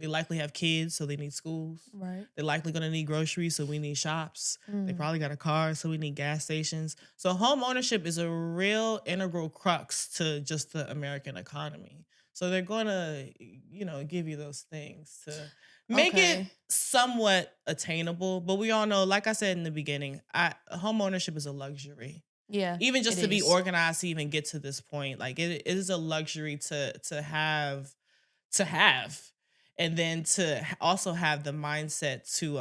Speaker 3: they likely have kids, so they need schools.
Speaker 1: Right.
Speaker 3: They're likely going to need groceries, so we need shops. They probably got a car, so we need gas stations. So home ownership is a real integral crux to just the American economy. So they're going to, give you those things to make it somewhat attainable. But we all know, like I said in the beginning, home ownership is a luxury.
Speaker 1: Yeah.
Speaker 3: Even just to be organized to even get to this point, like it is a luxury to have. And then to also have the mindset to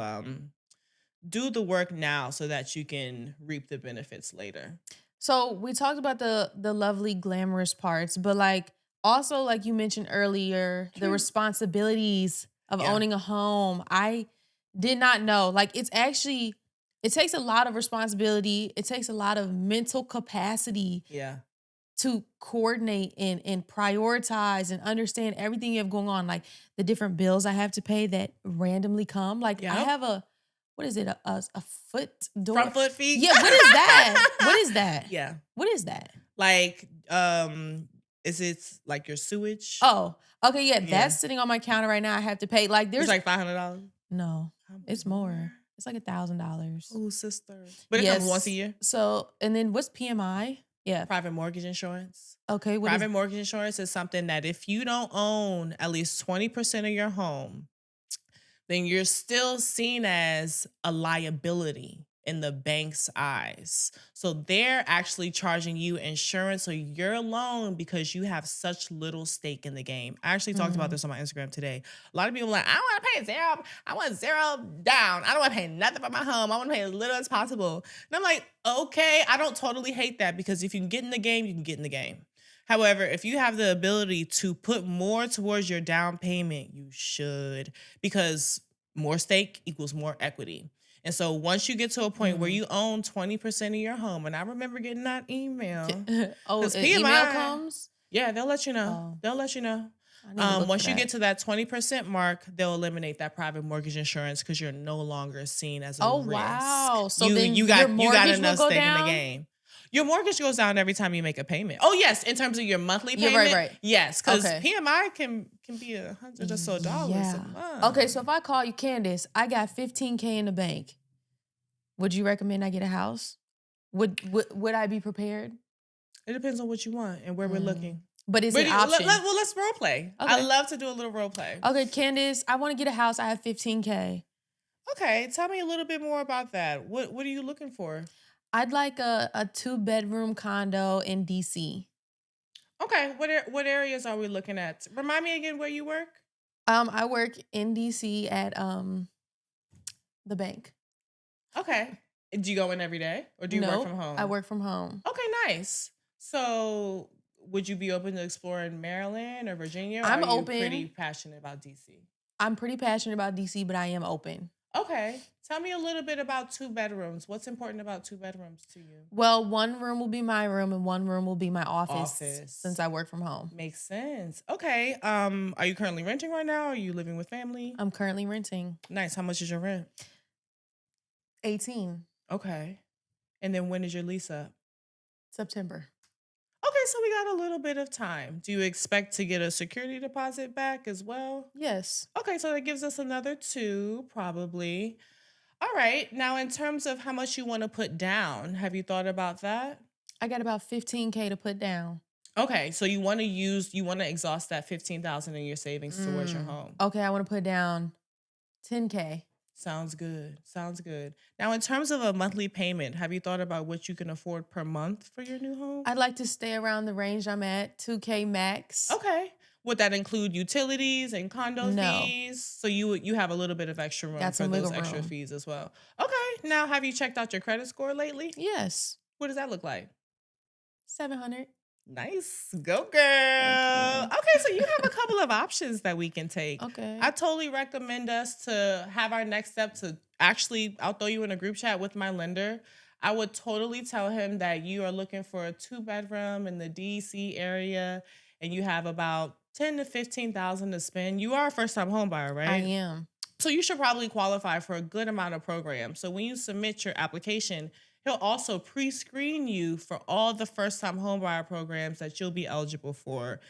Speaker 3: do the work now so that you can reap the benefits later.
Speaker 1: So we talked about the lovely glamorous parts, but also like you mentioned earlier, the responsibilities of owning a home. I did not know. It takes a lot of responsibility. It takes a lot of mental capacity.
Speaker 3: Yeah.
Speaker 1: To coordinate and prioritize and understand everything you have going on, like the different bills I have to pay that randomly come. I have a foot door?
Speaker 3: Front foot feet?
Speaker 1: Yeah, what is that? What is that?
Speaker 3: Yeah.
Speaker 1: What is that?
Speaker 3: Is it like your sewage?
Speaker 1: Oh, okay, yeah. That's sitting on my counter right now. I have to pay.
Speaker 3: It's like $500?
Speaker 1: No, it's more. It's like $1,000.
Speaker 3: Oh, sister. But it comes once a year?
Speaker 1: So, and then what's PMI? Yeah.
Speaker 3: Private mortgage insurance.
Speaker 1: Okay.
Speaker 3: Private mortgage insurance is something that if you don't own at least 20% of your home, then you're still seen as a liability in the bank's eyes. So they're actually charging you insurance or your loan because you have such little stake in the game. I actually talked about this on my Instagram today. A lot of people are like, I don't want to pay zero. I want zero down. I don't want to pay nothing for my home. I want to pay as little as possible. And I'm like, okay, I don't totally hate that, because if you can get in the game, you can get in the game. However, if you have the ability to put more towards your down payment, you should, because more stake equals more equity. And so once you get to a point where you own 20% of your home, and I remember getting that email.
Speaker 1: Email comes?
Speaker 3: Yeah, they'll let you know. They'll let you know. Once you get to that 20% mark, they'll eliminate that private mortgage insurance because you're no longer seen as a risk.
Speaker 1: Oh, wow. So
Speaker 3: then
Speaker 1: you got
Speaker 3: enough stake in the game. Your mortgage goes down every time you make a payment. Oh, yes, in terms of your monthly payment.
Speaker 1: Yeah, right.
Speaker 3: Yes, because PMI can be $100 or so a month.
Speaker 1: Okay, so if I call you, Candess, I got $15K in the bank. Would you recommend I get a house? Would I be prepared?
Speaker 3: It depends on what you want and where we're looking.
Speaker 1: But is it an option?
Speaker 3: Let's role play. Okay. I love to do a little role play.
Speaker 1: Okay, Candess, I want to get a house. I have $15K.
Speaker 3: Okay, tell me a little bit more about that. What are you looking for?
Speaker 1: I'd like a 2-bedroom condo in DC.
Speaker 3: Okay, what areas are we looking at? Remind me again where you work.
Speaker 1: I work in DC at the bank.
Speaker 3: Okay. Do you go in every day or do you work
Speaker 1: Nope,
Speaker 3: from
Speaker 1: I
Speaker 3: home?
Speaker 1: work from home.
Speaker 3: Okay, nice. So, would you be open to exploring Maryland or Virginia, or
Speaker 1: I'm
Speaker 3: are you pretty
Speaker 1: open.
Speaker 3: passionate about DC?
Speaker 1: I'm pretty passionate about DC, but I am open.
Speaker 3: Okay. Tell me a little bit about 2 bedrooms. What's important about 2 bedrooms to you?
Speaker 1: Well, one room will be my room and one room will be my office since
Speaker 3: Office.
Speaker 1: I work from home.
Speaker 3: Makes sense. Okay. Are you currently renting right now? Are you living with family?
Speaker 1: I'm currently renting.
Speaker 3: Nice. How much is your rent?
Speaker 1: 18
Speaker 3: Okay. And then when is your lease up?
Speaker 1: September.
Speaker 3: Okay, so we got a little bit of time. Do you expect to get a security deposit back as well?
Speaker 1: Yes.
Speaker 3: Okay, so that gives us another 2, probably. All right. Now, in terms of how much you want to put down, have you thought about that?
Speaker 1: I got about 15K to put down.
Speaker 3: Okay, so you want to exhaust that 15,000 in your savings towards your home.
Speaker 1: Okay, I want to put down 10K.
Speaker 3: Sounds good. Sounds good. Now, in terms of a monthly payment, have you thought about what you can afford per month for your new home?
Speaker 1: I'd like to stay around the range I'm at, 2K max.
Speaker 3: Okay. Would that include utilities and condo
Speaker 1: No.
Speaker 3: fees? So you have a little bit of extra room
Speaker 1: Got
Speaker 3: for
Speaker 1: some
Speaker 3: those
Speaker 1: wiggle
Speaker 3: extra
Speaker 1: room.
Speaker 3: fees as well. Okay. Now, have you checked out your credit score lately?
Speaker 1: Yes.
Speaker 3: What does that look like?
Speaker 1: 700.
Speaker 3: Nice. Go, girl.
Speaker 1: Thank you.
Speaker 3: Okay, so you have a couple of options that we can take.
Speaker 1: Okay.
Speaker 3: I totally recommend us to have our next step to actually, I'll throw you in a group chat with my lender. I would totally tell him that you are looking for a 2-bedroom in the DC area and you have about 10 to 15,000 to spend. You are a first-time home buyer, right?
Speaker 1: I am.
Speaker 3: So you should probably qualify for a good amount of programs. So when you submit your application, he'll also pre-screen you for all the first-time homebuyer programs that you'll be eligible for.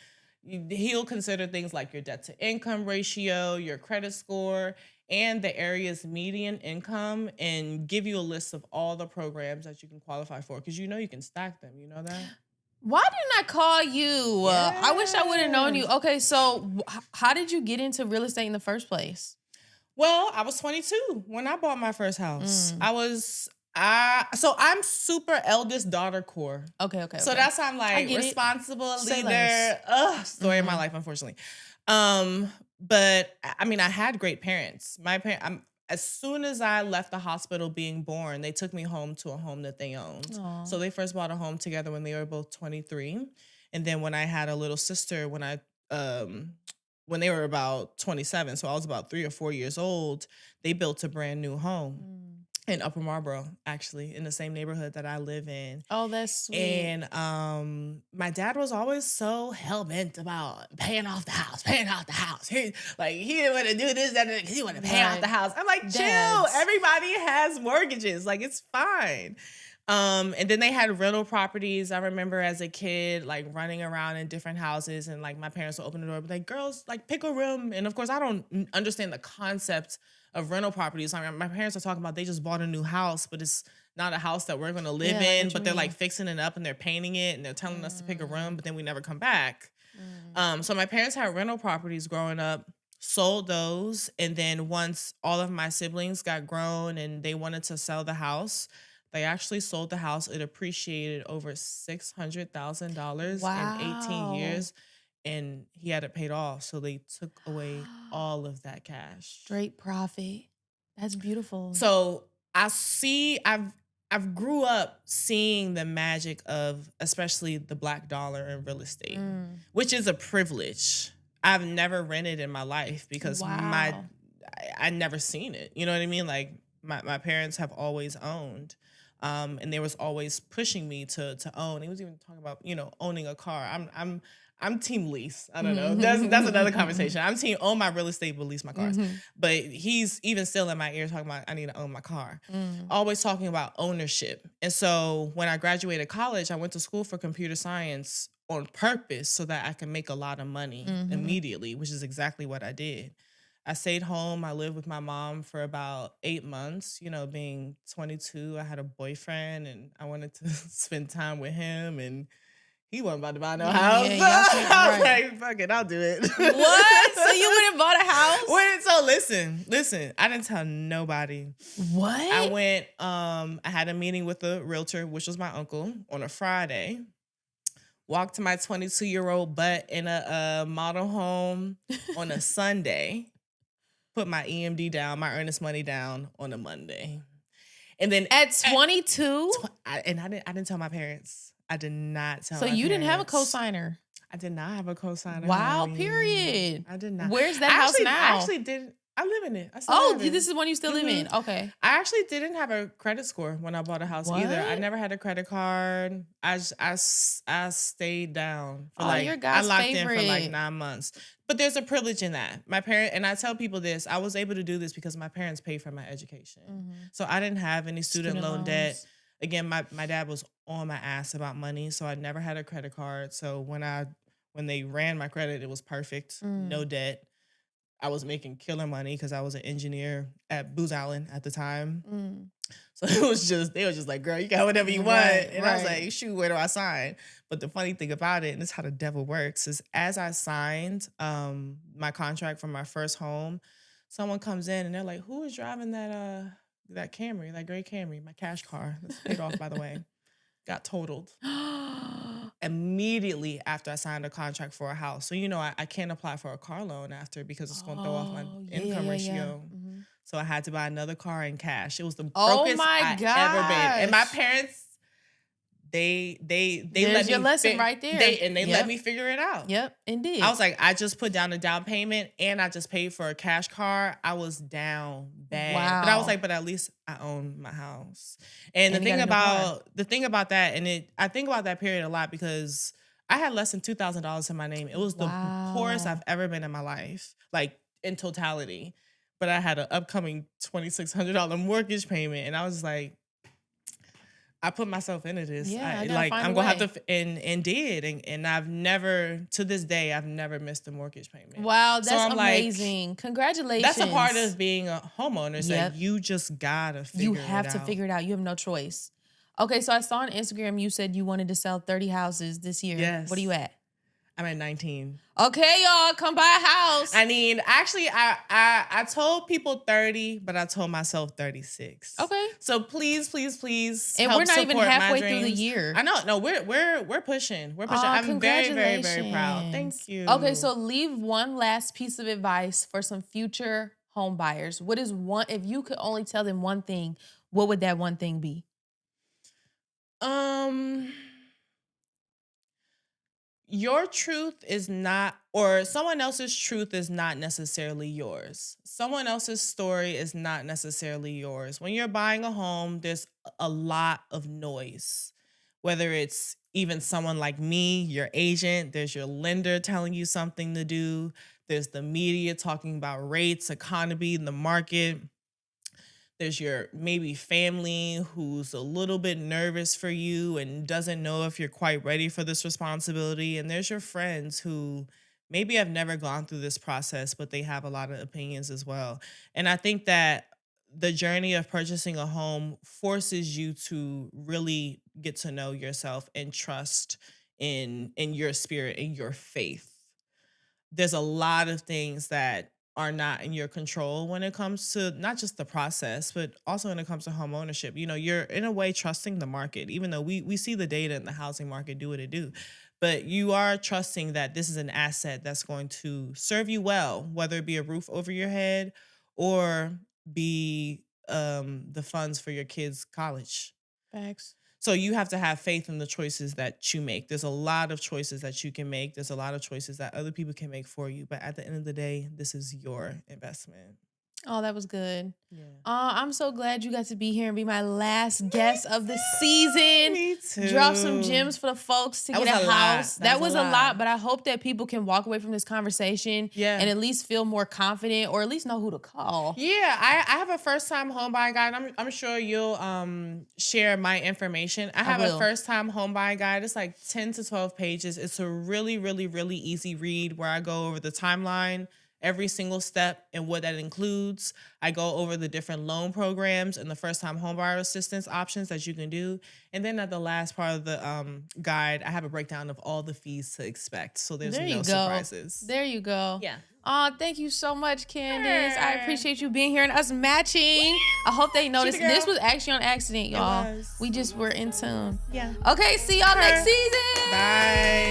Speaker 3: He'll consider things like your debt to income ratio, your credit score, and the area's median income, and give you a list of all the programs that you can qualify for, because you can stack them. You know that?
Speaker 1: Why didn't I call you? I wish I would have known you.
Speaker 3: Yes.
Speaker 1: Okay, so how did you get into real estate in the first place?
Speaker 3: Well, I was 22 when I bought my first house. So I'm super eldest daughter core.
Speaker 1: Okay.
Speaker 3: So that's why I'm
Speaker 1: I
Speaker 3: like
Speaker 1: get it.
Speaker 3: responsible
Speaker 1: Say
Speaker 3: leader.
Speaker 1: less.
Speaker 3: Story of my life, unfortunately. But I mean, I had great parents. As soon as I left the hospital being born, they took me home to a home that they owned.
Speaker 1: Aw.
Speaker 3: So they first bought a home together when they were both 23. And then when I had a little sister, when they were about 27, so I was about 3 or 4 years old, they built a brand new home in Upper Marlboro, actually, in the same neighborhood that I live in.
Speaker 1: Oh, that's sweet.
Speaker 3: And my dad was always so hell-bent about paying off the house. He didn't want to do this, that, because he wanted to pay off
Speaker 1: Right.
Speaker 3: the house. I'm like, chill.
Speaker 1: Dads.
Speaker 3: Everybody has mortgages. Like, it's fine. And then they had rental properties. I remember as a kid, like running around in different houses, and like my parents would open the door, but like, girls, like pick a room. And of course, I don't understand the concept of rental properties. I mean, my parents are talking about they just bought a new house, but it's not a house that we're going to live
Speaker 1: Yeah, I know
Speaker 3: in.
Speaker 1: what
Speaker 3: But
Speaker 1: you
Speaker 3: they're
Speaker 1: mean.
Speaker 3: like fixing it up and they're painting it and they're telling us to pick a room, but then we never come back. So my parents had rental properties growing up, sold those, and then once all of my siblings got grown and they wanted to sell the house, they actually sold the house. It appreciated over $600,000 in 18 years, and he had it paid off. So they took away all of that cash.
Speaker 1: Straight profit. That's beautiful.
Speaker 3: So I've grew up seeing the magic of especially the Black dollar in real estate, which is a privilege. I've never rented in my life because
Speaker 1: Wow.
Speaker 3: I never seen it. You know what I mean? Like my parents have always owned. And they was always pushing me to own. He was even talking about, owning a car. I'm team lease. I don't know. That's another conversation. I'm team own my real estate, but lease my cars. But he's even still in my ear talking about I need to own my car. Always talking about ownership. And so when I graduated college, I went to school for computer science on purpose so that I can make a lot of money immediately, which is exactly what I did. I stayed home. I lived with my mom for about 8 months. Being 22, I had a boyfriend and I wanted to spend time with him. And, he wasn't about to buy no house.
Speaker 1: Yeah,
Speaker 3: I was like, fuck it, I'll do it.
Speaker 1: What? So you went and bought a house?
Speaker 3: So listen. I didn't tell nobody.
Speaker 1: What?
Speaker 3: I went, I had a meeting with a realtor, which was my uncle, on a Friday. Walked to my 22-year-old butt in a model home on a Sunday. Put my EMD down, my earnest money down on a Monday. And then
Speaker 1: at 22?
Speaker 3: I didn't tell my parents. I did not tell
Speaker 1: So
Speaker 3: my
Speaker 1: you
Speaker 3: parents.
Speaker 1: didn't have a cosigner?
Speaker 3: I did not have a cosigner.
Speaker 1: Wow,
Speaker 3: honey.
Speaker 1: period.
Speaker 3: I did not.
Speaker 1: Where's that house now?
Speaker 3: I actually did. I live in it. I still live in it.
Speaker 1: This is one you still live in. Okay.
Speaker 3: I actually didn't have a credit score when I bought a house either. I never had a credit card. I stayed down for
Speaker 1: you're God's
Speaker 3: I locked
Speaker 1: favorite.
Speaker 3: in for like 9 months. But there's a privilege in that. My parents, and I tell people this, I was able to do this because my parents paid for my education. Mm-hmm. So I didn't have any student loan debt. Again, my dad was on my ass about money, so I never had a credit card. So when they ran my credit, it was perfect, no debt. I was making killer money because I was an engineer at Booz Allen at the time. So they were just like, girl, you got whatever you want. And I was like, shoot, where do I sign? But the funny thing about it, and this is how the devil works, is as I signed my contract for my first home, someone comes in and they're like, who is driving that Camry, that gray Camry, my cash car? That's paid off, by the way. Got totaled. Immediately after I signed a contract for a house. So, I can't apply for a car loan after because it's going to throw off my income ratio. Mm-hmm. So I had to buy another car in cash. It was the brokest I've ever been. And my parents, they let me.
Speaker 1: Your lesson right there.
Speaker 3: They let me figure it out.
Speaker 1: Yep, indeed.
Speaker 3: I was like, I just put down a down payment and I just paid for a cash car. I was down bad. Wow. But I was like, but at least I own my house. And the thing about that, and I think about that period a lot because I had less than $2,000 in my name. It was the poorest I've ever been in my life, like in totality. But I had an upcoming $2,600 mortgage payment, and I was like, I put myself into this.
Speaker 1: Yeah,
Speaker 3: I'm gonna have to, and did, and I've never, to this day, I've never missed a mortgage payment.
Speaker 1: Wow, that's amazing! Like, congratulations.
Speaker 3: That's a part of being a homeowner. So you just gotta figure it out.
Speaker 1: You have to figure it out. You have no choice. Okay, so I saw on Instagram you said you wanted to sell 30 houses this year.
Speaker 3: Yes.
Speaker 1: What are you at?
Speaker 3: I'm at 19.
Speaker 1: Okay, y'all, come buy a house.
Speaker 3: I mean, actually, I told people 30, but I told myself 36.
Speaker 1: Okay.
Speaker 3: So please,
Speaker 1: and we're not even halfway through the year.
Speaker 3: I know. No, we're pushing. We're pushing. I'm very, very, very proud. Thank you.
Speaker 1: Okay, so leave one last piece of advice for some future home buyers. What is one? If you could only tell them one thing, what would that one thing be?
Speaker 3: Your truth is not, or someone else's truth is not necessarily yours. Someone else's story is not necessarily yours. When you're buying a home, there's a lot of noise. Whether it's even someone like me, your agent, there's your lender telling you something to do. There's the media talking about rates, economy, the market. There's your maybe family who's a little bit nervous for you and doesn't know if you're quite ready for this responsibility. And there's your friends who maybe have never gone through this process, but they have a lot of opinions as well. And I think that the journey of purchasing a home forces you to really get to know yourself and trust in your spirit, in your faith. There's a lot of things that are not in your control when it comes to not just the process, but also when it comes to home ownership. You're in a way trusting the market, even though we see the data in the housing market do what it do. But you are trusting that this is an asset that's going to serve you well, whether it be a roof over your head or be the funds for your kids' college.
Speaker 1: Facts.
Speaker 3: So you have to have faith in the choices that you make. There's a lot of choices that you can make. There's a lot of choices that other people can make for you. But at the end of the day, this is your investment.
Speaker 1: Oh, that was good.
Speaker 3: Yeah.
Speaker 1: I'm so glad you got to be here and be my last guest of the season.
Speaker 3: Me too.
Speaker 1: Drop some gems for the folks to get a house. That was a lot, but I hope that people can walk away from this conversation and at least feel more confident or at least know who to call. Yeah, I have a first-time home buying guide. I'm sure you'll share my information. I have a first-time home buying guide. It's like 10 to 12 pages. It's a really, really, really easy read where I go over the timeline,
Speaker 3: every single step and what that includes. I go over the different loan programs and the first-time homebuyer assistance options that you can do. And then at the last part of the guide, I have a breakdown of all the fees to expect. So there's no surprises.
Speaker 1: There you go.
Speaker 3: Yeah.
Speaker 1: Oh, thank you so much, Candess. I appreciate you being here and us matching. I hope they noticed. This was actually on accident, y'all. We just were in tune.
Speaker 3: Yeah.
Speaker 1: Okay, see y'all next season.
Speaker 3: Bye.